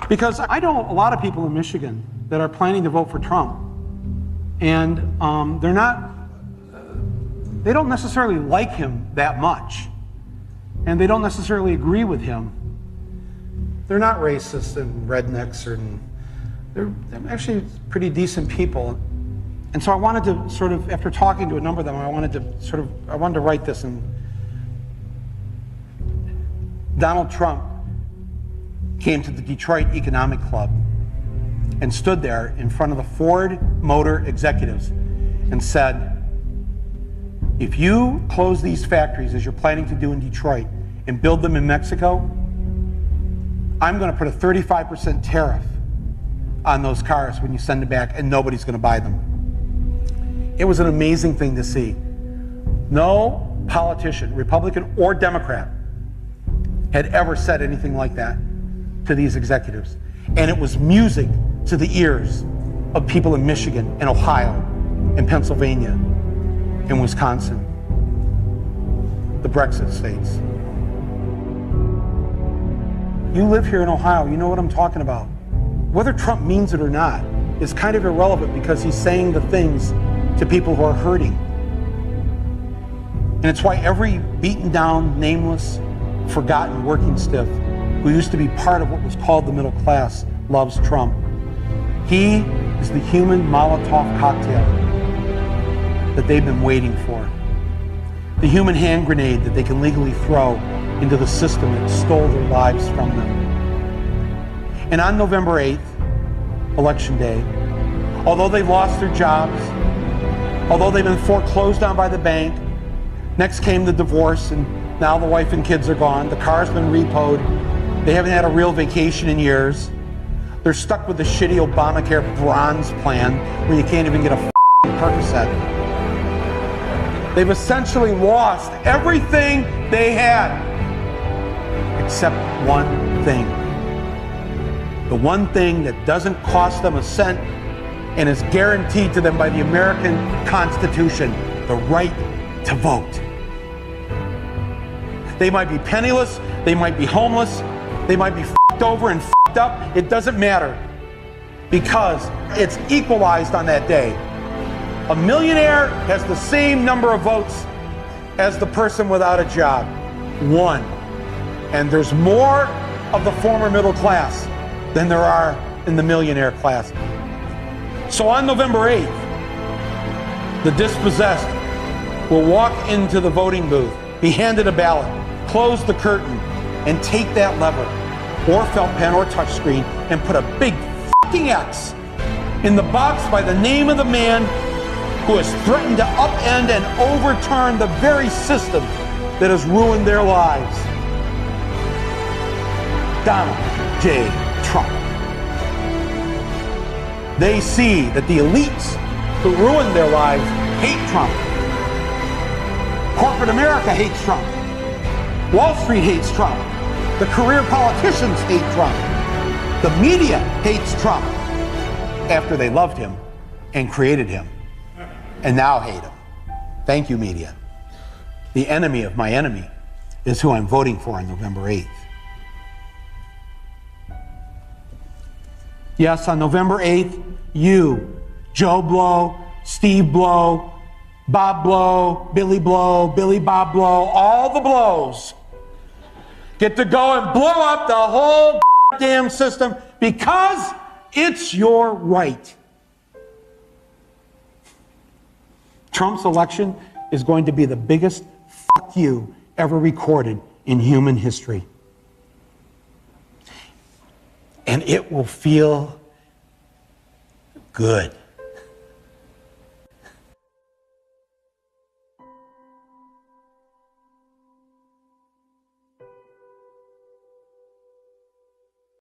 Because I know a lot of people in Michigan that are planning to vote for Trump, and they don't necessarily like him that much, and they don't necessarily agree with him. They're not racist and rednecks, they're actually pretty decent people. And so I wanted to sort of, after talking to a number of them, I wanted to write this. And Donald Trump came to the Detroit Economic Club and stood there in front of the Ford Motor executives and said, if you close these factories as you're planning to do in Detroit and build them in Mexico, I'm going to put a 35% tariff on those cars when you send them back, and nobody's going to buy them. It was an amazing thing to see. No politician, Republican or Democrat, had ever said anything like that to these executives. And it was music to the ears of people in Michigan and Ohio and Pennsylvania and Wisconsin, the Brexit states. You live here in Ohio, you know what I'm talking about. Whether Trump means it or not is kind of irrelevant, because he's saying the things to people who are hurting. And it's why every beaten down, nameless, forgotten working stiff who used to be part of what was called the middle class loves Trump. He is the human Molotov cocktail that they've been waiting for. The human hand grenade that they can legally throw into the system that stole their lives from them. And on November 8th, Election Day, although they lost their jobs, although they've been foreclosed on by the bank, next came the divorce, and now the wife and kids are gone, the car's been repoed, they haven't had a real vacation in years, they're stuck with the shitty Obamacare bronze plan where you can't even get a Percocet. They've essentially lost everything they had, except one thing. The one thing that doesn't cost them a cent and is guaranteed to them by the American Constitution, the right to vote. They might be penniless, they might be homeless, they might be f***ed over and f***ed up, it doesn't matter, because it's equalized on that day. A millionaire has the same number of votes as the person without a job, one. And there's more of the former middle class than there are in the millionaire class. So on November 8th, the dispossessed will walk into the voting booth, be handed a ballot, close the curtain, and take that lever, or felt pen or touchscreen, and put a big fucking X in the box by the name of the man who has threatened to upend and overturn the very system that has ruined their lives. Donald J. Trump. They see that the elites who ruined their lives hate Trump. Corporate America hates Trump. Wall Street hates Trump. The career politicians hate Trump. The media hates Trump after they loved him and created him, and now hate him. Thank you, media. The enemy of my enemy is who I'm voting for on November 8th. Yes, on November 8th, you, Joe Blow, Steve Blow, Bob Blow, Billy Bob Blow, all the blows get to go and blow up the whole damn system because it's your right. Trump's election is going to be the biggest fuck you ever recorded in human history. And it will feel good.